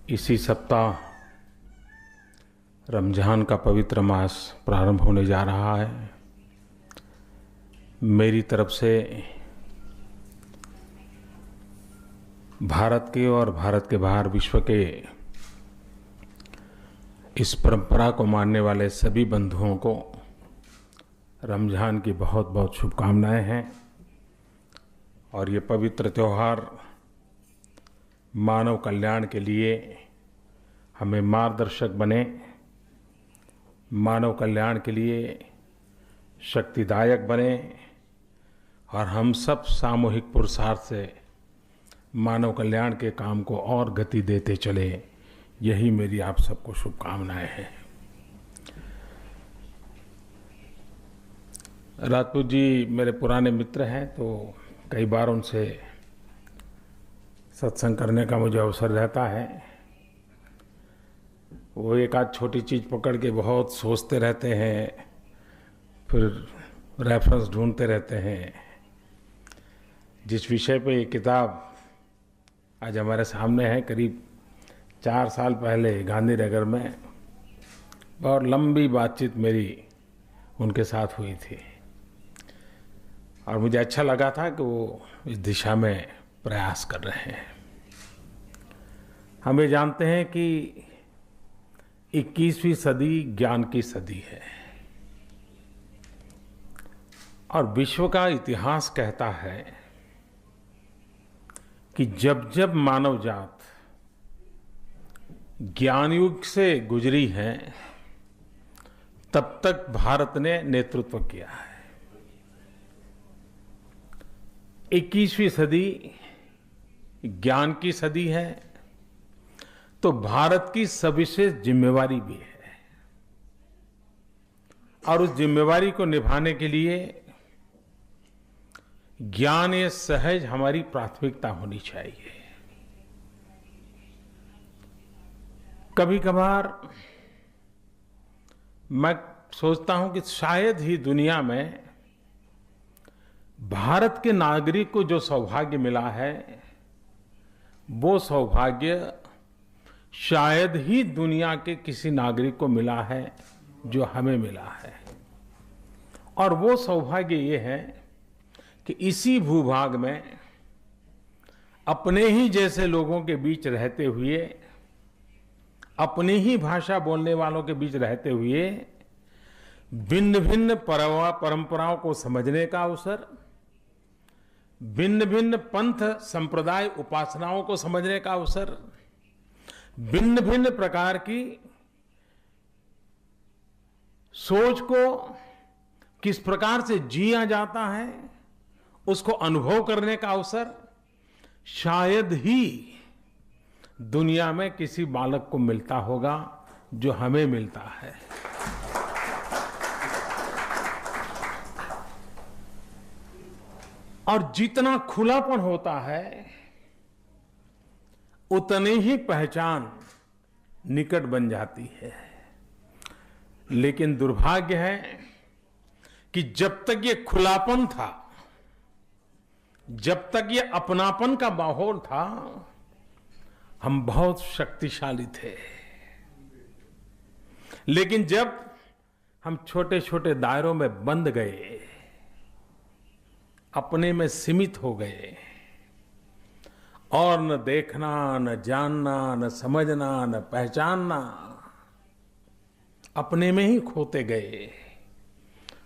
इसी सप्ताह रमज़ान का पवित्र मास प्रारंभ होने जा रहा है। मेरी तरफ से भारत के और भारत के बाहर विश्व के इस परंपरा को मानने वाले सभी बंधुओं को रमज़ान की बहुत बहुत शुभकामनाएं हैं। और ये पवित्र त्यौहार मानव कल्याण के लिए हमें मार्गदर्शक बने, मानव कल्याण के लिए शक्तिदायक बने और हम सब सामूहिक पुरुषार्थ से मानव कल्याण के काम को और गति देते चले। यही मेरी आप सबको शुभकामनाएं हैं। राजपूत जी मेरे पुराने मित्र हैं, तो कई बार उनसे सत्संग करने का मुझे अवसर रहता है। वो एक आध छोटी चीज़ पकड़ के बहुत सोचते रहते हैं, फिर रेफरेंस ढूंढते रहते हैं। जिस विषय पे ये किताब आज हमारे सामने है, करीब 4 साल पहले गांधीनगर में बहुत लंबी बातचीत मेरी उनके साथ हुई थी और मुझे अच्छा लगा था कि वो इस दिशा में प्रयास कर रहे हैं। हम ये जानते हैं कि 21वीं सदी ज्ञान की सदी है और विश्व का इतिहास कहता है कि जब जब मानव जात ज्ञान युग से गुजरी है, तब तक भारत ने नेतृत्व किया है। 21वीं सदी ज्ञान की सदी है, तो भारत की सविशेष जिम्मेवारी भी है और उस जिम्मेवारी को निभाने के लिए ज्ञान ये सहज हमारी प्राथमिकता होनी चाहिए। कभी कभार मैं सोचता हूं कि शायद ही दुनिया में भारत के नागरिक को जो सौभाग्य मिला है, वो सौभाग्य शायद ही दुनिया के किसी नागरिक को मिला है जो हमें मिला है। और वो सौभाग्य ये है कि इसी भूभाग में अपने ही जैसे लोगों के बीच रहते हुए, अपनी ही भाषा बोलने वालों के बीच रहते हुए भिन्न भिन्न परंपराओं को समझने का अवसर, भिन्न भिन्न पंथ संप्रदाय उपासनाओं को समझने का अवसर, भिन्न भिन्न प्रकार की सोच को किस प्रकार से जिया जाता है उसको अनुभव करने का अवसर शायद ही दुनिया में किसी बालक को मिलता होगा जो हमें मिलता है। और जितना खुलापन होता है उतनी ही पहचान निकट बन जाती है। लेकिन दुर्भाग्य है कि जब तक ये खुलापन था, जब तक ये अपनापन का माहौल था, हम बहुत शक्तिशाली थे। लेकिन जब हम छोटे छोटे दायरों में बंद गए, अपने में सीमित हो गए और न देखना, न जानना, न समझना, न पहचानना, अपने में ही खोते गए,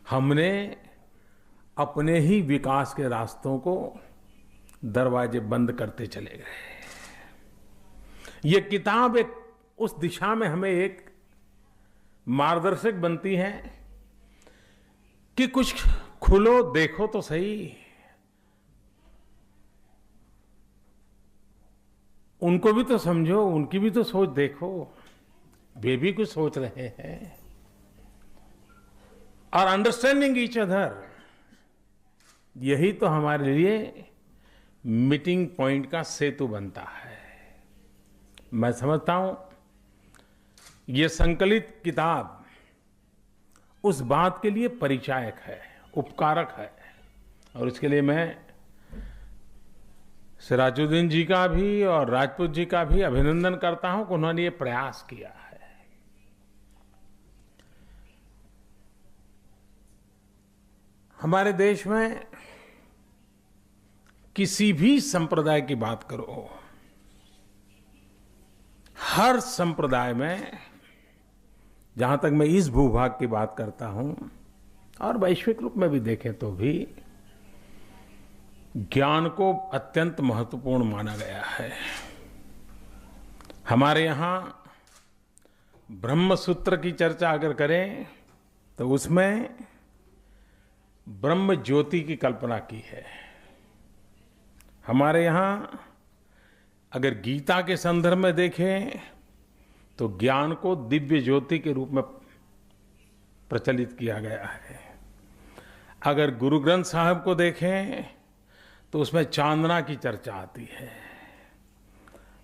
हमने अपने ही विकास के रास्तों को दरवाजे बंद करते चले गए। ये किताब एक उस दिशा में हमें एक मार्गदर्शक बनती है कि कुछ खुलो, देखो तो सही। उनको भी तो समझो, उनकी भी तो सोच देखो, वे भी कुछ सोच रहे हैं। और अंडरस्टैंडिंग ईच अदर, यही तो हमारे लिए मीटिंग पॉइंट का सेतु बनता है। मैं समझता हूं ये संकलित किताब उस बात के लिए परिचायक है, उपकारक है। और इसके लिए मैं सिराजुद्दीन जी का भी और राजपूत जी का भी अभिनंदन करता हूं कि उन्होंने ये प्रयास किया है। हमारे देश में किसी भी संप्रदाय की बात करो, हर संप्रदाय में, जहां तक मैं इस भूभाग की बात करता हूं और वैश्विक रूप में भी देखें तो भी, ज्ञान को अत्यंत महत्वपूर्ण माना गया है। हमारे यहां ब्रह्म सूत्र की चर्चा अगर करें तो उसमें ब्रह्म ज्योति की कल्पना की है। हमारे यहां अगर गीता के संदर्भ में देखें तो ज्ञान को दिव्य ज्योति के रूप में प्रचलित किया गया है। अगर गुरु ग्रंथ साहब को देखें तो उसमें चांदना की चर्चा आती है।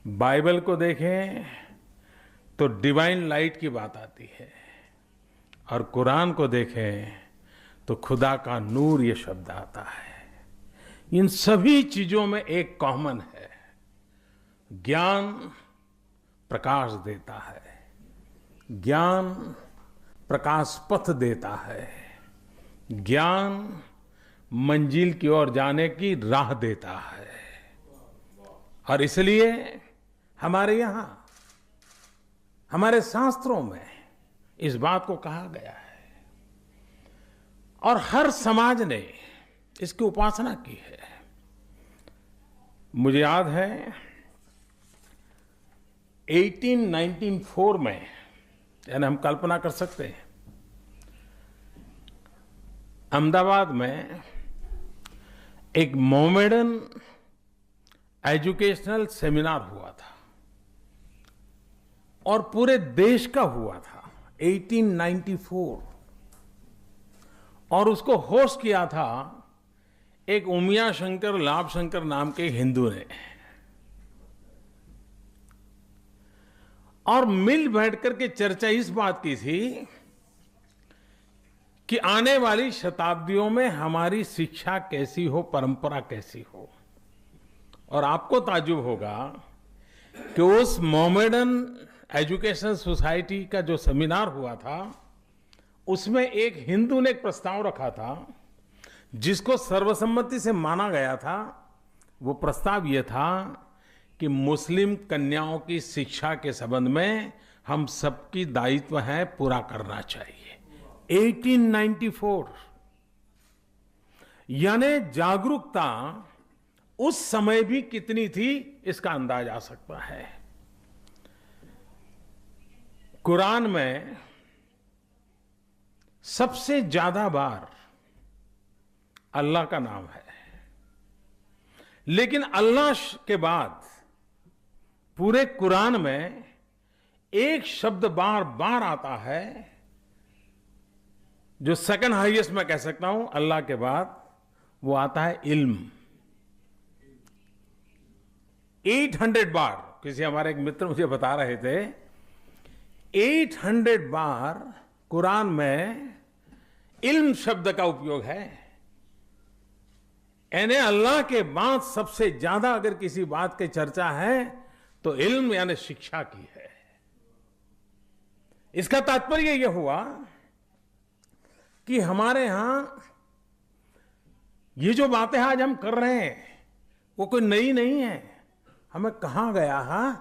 बाइबल को देखें तो डिवाइन लाइट की बात आती है, और कुरान को देखें तो खुदा का नूर ये शब्द आता है। इन सभी चीजों में एक कॉमन है, ज्ञान प्रकाश देता है, ज्ञान प्रकाश पथ देता है, ज्ञान मंजिल की ओर जाने की राह देता है। और इसलिए हमारे यहां, हमारे शास्त्रों में इस बात को कहा गया है, और हर समाज ने इसकी उपासना की है। मुझे याद है 1894 में, यानी हम कल्पना कर सकते हैं, अहमदाबाद में एक मोमेडन एजुकेशनल सेमिनार हुआ था, और पूरे देश का हुआ था, 1894, और उसको होस्ट किया था एक उमिया शंकर लाभ शंकर नाम के हिंदू ने। और मिल बैठकर के चर्चा इस बात की थी कि आने वाली शताब्दियों में हमारी शिक्षा कैसी हो, परंपरा कैसी हो। और आपको ताज्जुब होगा कि उस मोमेडन एजुकेशन सोसाइटी का जो सेमिनार हुआ था, उसमें एक हिंदू ने एक प्रस्ताव रखा था जिसको सर्वसम्मति से माना गया था। वो प्रस्ताव ये था कि मुस्लिम कन्याओं की शिक्षा के संबंध में हम सबकी दायित्व है पूरा करना चाहिए। 1894, यानी जागरूकता उस समय भी कितनी थी इसका अंदाज आ सकता है। कुरान में सबसे ज्यादा बार अल्लाह का नाम है, लेकिन अल्लाह के बाद पूरे कुरान में एक शब्द बार बार आता है जो सेकंड हाईएस्ट मैं कह सकता हूं अल्लाह के बाद, वो आता है इल्म। 800 बार, किसी हमारे एक मित्र मुझे बता रहे थे, 800 बार कुरान में इल्म शब्द का उपयोग है। यानी अल्लाह के बाद सबसे ज्यादा अगर किसी बात की चर्चा है तो इल्म यानी शिक्षा की है। इसका तात्पर्य यह हुआ कि हमारे यहां ये जो बातें आज हम कर रहे हैं वो कोई नई नहीं है। हमें कहां गया है,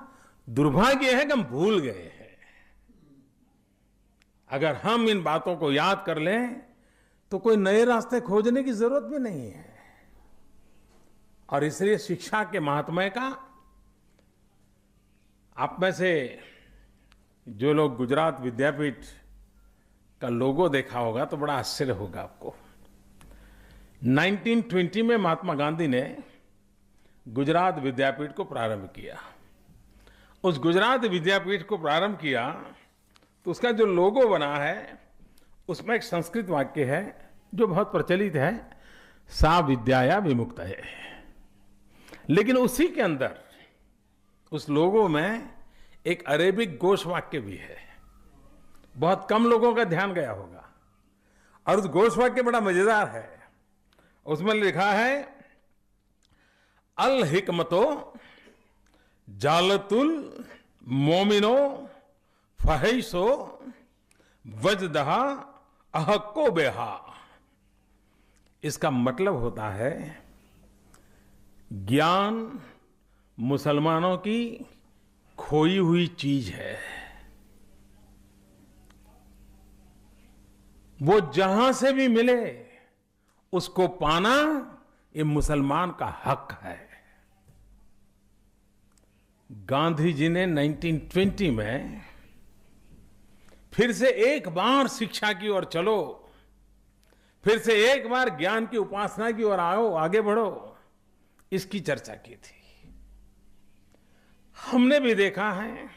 दुर्भाग्य है कि हम भूल गए हैं। अगर हम इन बातों को याद कर लें तो कोई नए रास्ते खोजने की जरूरत भी नहीं है। और इसलिए शिक्षा के महात्म्य का, आप में से जो लोग गुजरात विद्यापीठ का लोगो देखा होगा तो बड़ा आश्चर्य होगा आपको। 1920 में महात्मा गांधी ने गुजरात विद्यापीठ को प्रारंभ किया। उस गुजरात विद्यापीठ को प्रारंभ किया तो उसका जो लोगो बना है उसमें एक संस्कृत वाक्य है जो बहुत प्रचलित है, सा विद्याया विमुक्तये। लेकिन उसी के अंदर उस लोगो में एक अरेबिक घोष वाक्य भी है, बहुत कम लोगों का ध्यान गया होगा। और उस घोष वाक्य बड़ा मजेदार है। उसमें लिखा है, अल हिकमतो जालतुल मोमिनो फहैसो वजदहा अहक्को बेहा। इसका मतलब होता है ज्ञान मुसलमानों की खोई हुई चीज है, वो जहां से भी मिले उसको पाना ये मुसलमान का हक है। गांधी जी ने 1920 में फिर से एक बार शिक्षा की ओर चलो, फिर से एक बार ज्ञान की उपासना की ओर आओ, आगे बढ़ो, इसकी चर्चा की थी। हमने भी देखा है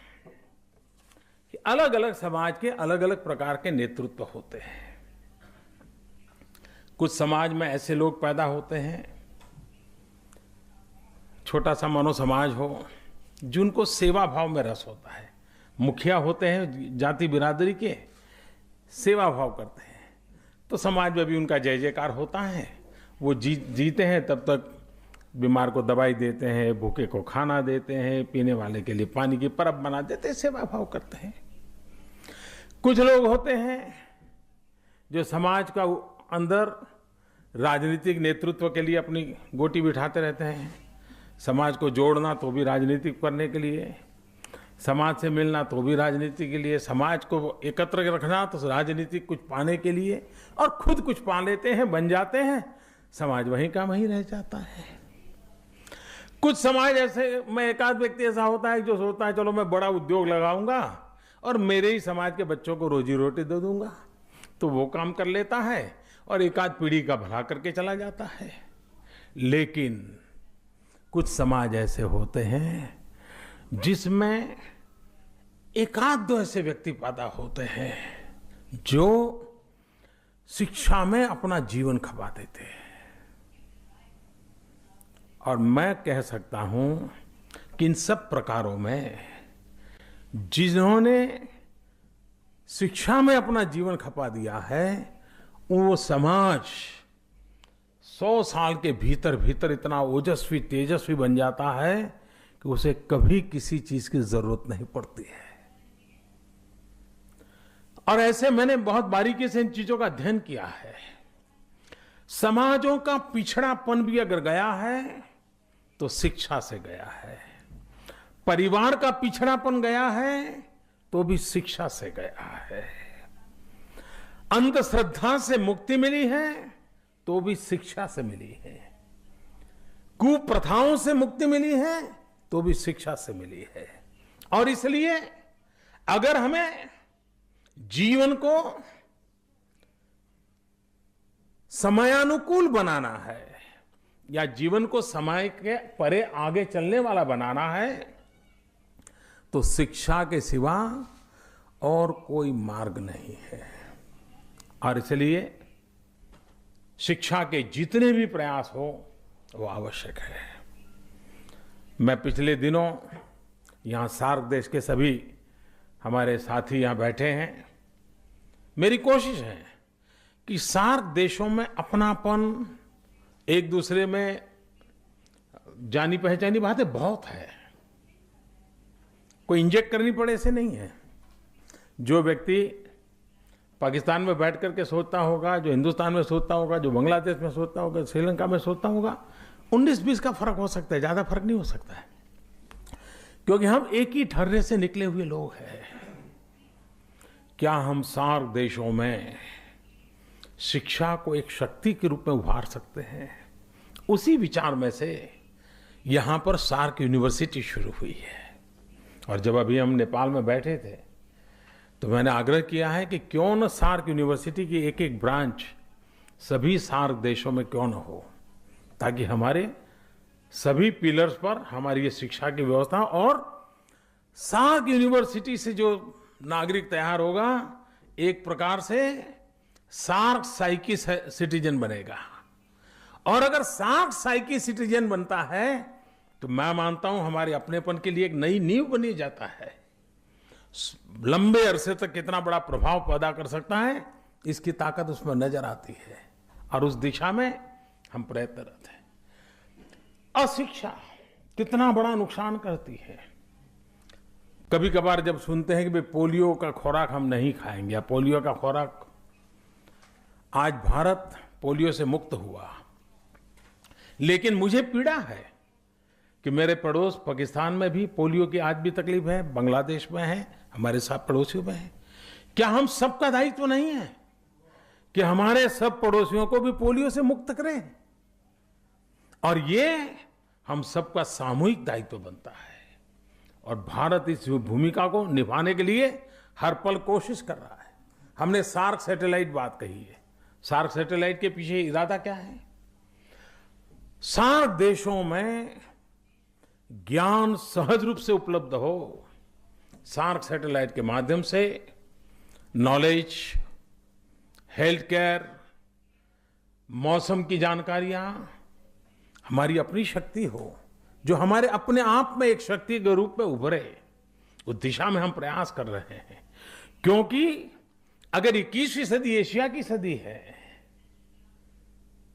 कि अलग अलग समाज के अलग अलग प्रकार के नेतृत्व होते हैं। कुछ समाज में ऐसे लोग पैदा होते हैं, छोटा सा मनो समाज हो, जिनको सेवा भाव में रस होता है। मुखिया होते हैं जाति बिरादरी के, सेवा भाव करते हैं, तो समाज में भी उनका जय जयकार होता है। वो जीते हैं तब तक बीमार को दवाई देते हैं, भूखे को खाना देते हैं, पीने वाले के लिए पानी की परब बना देते हैं, सेवा भाव करते हैं। कुछ लोग होते हैं जो समाज का अंदर राजनीतिक नेतृत्व के लिए अपनी गोटी बिठाते रहते हैं। समाज को जोड़ना तो भी राजनीतिक करने के लिए, समाज से मिलना तो भी राजनीति के लिए, समाज को एकत्र रखना तो राजनीतिक कुछ पाने के लिए, और खुद कुछ पा लेते हैं, बन जाते हैं, समाज वहीं का वहीं रह जाता है। कुछ समाज ऐसे में एक आध व्यक्ति ऐसा होता है जो सोचता है चलो मैं बड़ा उद्योग लगाऊंगा और मेरे ही समाज के बच्चों को रोजी रोटी दे दूंगा, तो वो काम कर लेता है और एक आध पीढ़ी का भला करके चला जाता है। लेकिन कुछ समाज ऐसे होते हैं जिसमें एक आध दो ऐसे व्यक्ति पैदा होते हैं जो शिक्षा में अपना जीवन खपा देते हैं। और मैं कह सकता हूं कि इन सब प्रकारों में जिन्होंने शिक्षा में अपना जीवन खपा दिया है, वो समाज 100 साल के भीतर भीतर इतना ओजस्वी तेजस्वी बन जाता है कि उसे कभी किसी चीज की जरूरत नहीं पड़ती है। और ऐसे मैंने बहुत बारीकी से इन चीजों का अध्ययन किया है। समाजों का पिछड़ापन भी अगर गया है तो शिक्षा से गया है, परिवार का पिछड़ापन गया है तो भी शिक्षा से गया है, अंधश्रद्धा से मुक्ति मिली है तो भी शिक्षा से मिली है, कुप्रथाओं से मुक्ति मिली है तो भी शिक्षा से मिली है। और इसलिए अगर हमें जीवन को समयानुकूल बनाना है या जीवन को समय के परे आगे चलने वाला बनाना है, तो शिक्षा के सिवा और कोई मार्ग नहीं है। और इसलिए शिक्षा के जितने भी प्रयास हो वो आवश्यक है। मैं पिछले दिनों यहाँ सार्क देश के सभी हमारे साथी यहाँ बैठे हैं, मेरी कोशिश है कि सार्क देशों में अपनापन, एक दूसरे में जानी पहचानी बातें बहुत है, कोई इंजेक्ट करनी पड़े ऐसे नहीं है। जो व्यक्ति पाकिस्तान में बैठ करके सोचता होगा, जो हिंदुस्तान में सोचता होगा, जो बांग्लादेश में सोचता होगा, श्रीलंका में सोचता होगा, 19-20 का फर्क हो सकता है, ज्यादा फर्क नहीं हो सकता है, क्योंकि हम एक ही ठर्रे से निकले हुए लोग हैं। क्या हम सार्क देशों में शिक्षा को एक शक्ति के रूप में उभार सकते हैं? उसी विचार में से यहां पर सार्क यूनिवर्सिटी शुरू हुई है। और जब अभी हम नेपाल में बैठे थे तो मैंने आग्रह किया है कि क्यों न सार्क यूनिवर्सिटी की एक एक ब्रांच सभी सार्क देशों में क्यों न हो, ताकि हमारे सभी पिलर्स पर हमारी ये शिक्षा की व्यवस्था, और सार्क यूनिवर्सिटी से जो नागरिक तैयार होगा एक प्रकार से सार्क साइकी सिटीजन बनेगा। और अगर सार्क साइकी सिटीजन बनता है तो मैं मानता हूं हमारे अपनेपन के लिए एक नई नींव बनी जाता है। लंबे अरसे तक कितना बड़ा प्रभाव पैदा कर सकता है, इसकी ताकत उसमें नजर आती है, और उस दिशा में हम प्रयत्नरत हैं। अशिक्षा कितना बड़ा नुकसान करती है। कभी कभार जब सुनते हैं कि भाई पोलियो का खुराक हम नहीं खाएंगे या पोलियो का खुराक, आज भारत पोलियो से मुक्त हुआ, लेकिन मुझे पीड़ा है कि मेरे पड़ोस पाकिस्तान में भी पोलियो की आज भी तकलीफ है, बांग्लादेश में है, हमारे साथ पड़ोसियों में है। क्या हम सबका दायित्व तो नहीं है कि हमारे सब पड़ोसियों को भी पोलियो से मुक्त करें? और ये हम सबका सामूहिक दायित्व बनता है और भारत इस भूमिका को निभाने के लिए हर पल कोशिश कर रहा है। हमने सार्क सैटेलाइट बात कही है। सार्क सैटेलाइट के पीछे इरादा क्या है? सार्क देशों में ज्ञान सहज रूप से उपलब्ध हो। सार्क सैटेलाइट के माध्यम से नॉलेज, हेल्थ केयर, मौसम की जानकारियां हमारी अपनी शक्ति हो, जो हमारे अपने आप में एक शक्ति के रूप में उभरे, उस दिशा में हम प्रयास कर रहे हैं। क्योंकि अगर 21वीं सदी एशिया की सदी है,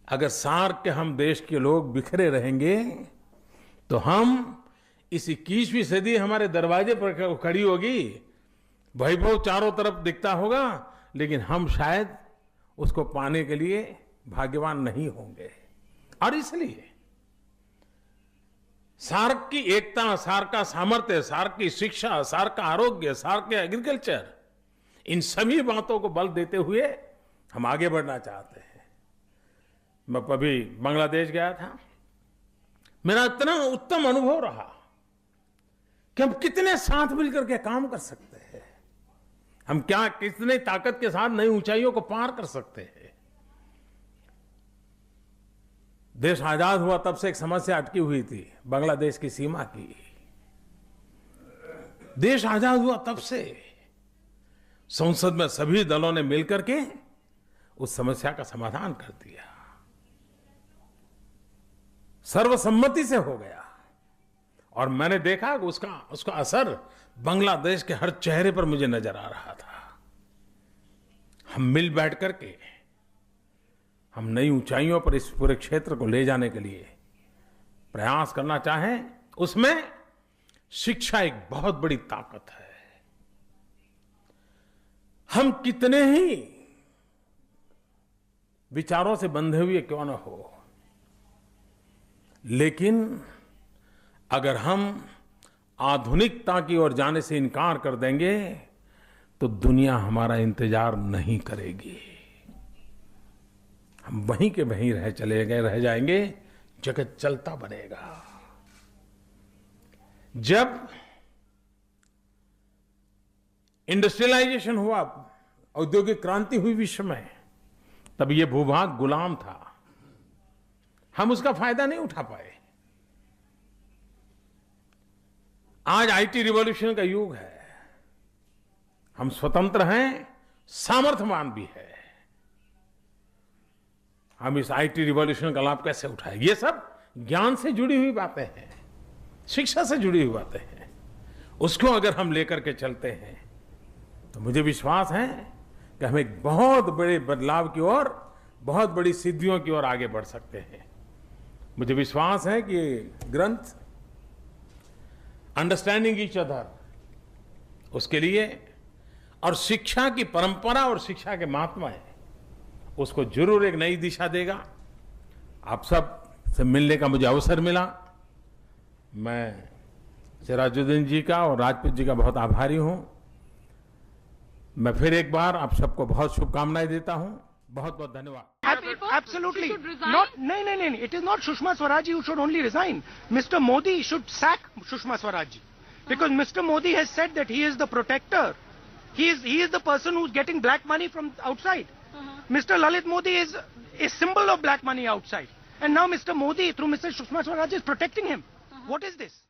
अगर सार्क के हम देश के लोग बिखरे रहेंगे तो हम इस 21वीं सदी हमारे दरवाजे पर खड़ी होगी, वैभव चारों तरफ दिखता होगा, लेकिन हम शायद उसको पाने के लिए भाग्यवान नहीं होंगे। और इसलिए सार्क की एकता, सार्क का सामर्थ्य, सार्क की शिक्षा, सार्क का आरोग्य, सार्क के एग्रीकल्चर, इन सभी बातों को बल देते हुए हम आगे बढ़ना चाहते हैं। मैं कभी बांग्लादेश गया था, मेरा इतना उत्तम अनुभव रहा कि हम कितने साथ मिलकर के काम कर सकते हैं, हम क्या कितने ताकत के साथ नई ऊंचाइयों को पार कर सकते हैं। देश आजाद हुआ तब से एक समस्या अटकी हुई थी, बांग्लादेश की सीमा की। देश आजाद हुआ तब से संसद में सभी दलों ने मिलकर के उस समस्या का समाधान कर दिया, सर्वसम्मति से हो गया। और मैंने देखा कि उसका असर बांग्लादेश के हर चेहरे पर मुझे नजर आ रहा था। हम मिल बैठ करके हम नई ऊंचाइयों पर इस पूरे क्षेत्र को ले जाने के लिए प्रयास करना चाहें, उसमें शिक्षा एक बहुत बड़ी ताकत है। हम कितने ही विचारों से बंधे हुए क्यों न हो, लेकिन अगर हम आधुनिकता की ओर जाने से इनकार कर देंगे तो दुनिया हमारा इंतजार नहीं करेगी। हम वहीं के वहीं रह जाएंगे, जगत चलता बनेगा। जब इंडस्ट्रियलाइजेशन हुआ, औद्योगिक क्रांति हुई विश्व में, तब ये भूभाग गुलाम था, हम उसका फायदा नहीं उठा पाए। आज आईटी रिवॉल्यूशन का युग है, हम स्वतंत्र हैं, सामर्थ्यवान भी है। हम इस आईटी रिवॉल्यूशन का लाभ कैसे उठाएं? ये सब ज्ञान से जुड़ी हुई बातें हैं, शिक्षा से जुड़ी हुई बातें हैं। उसको अगर हम लेकर के चलते हैं तो मुझे विश्वास है कि हम एक बहुत बड़े बदलाव की ओर, बहुत बड़ी सिद्धियों की ओर आगे बढ़ सकते हैं। मुझे विश्वास है कि ये ग्रंथ अंडरस्टैंडिंग ईच अदर, उसके लिए, और शिक्षा की परंपरा और शिक्षा के महात्मा है, उसको जरूर एक नई दिशा देगा। आप सब से मिलने का मुझे अवसर मिला। मैं सिराजुद्दीन जी का और राजपूत जी का बहुत आभारी हूं। मैं फिर एक बार आप सबको बहुत शुभकामनाएं देता हूं। बहुत बहुत धन्यवाद। Absolutely not. No. It is not Sushma Swaraj who should only resign. Mr. Modi should sack Sushma Swaraj, because Mr. Modi has said that he is the protector. He is the person who's getting black money from outside. Mr. Lalit Modi is a symbol of black money outside, and now Mr. Modi through Mr. Sushma Swaraj is protecting him. What is this?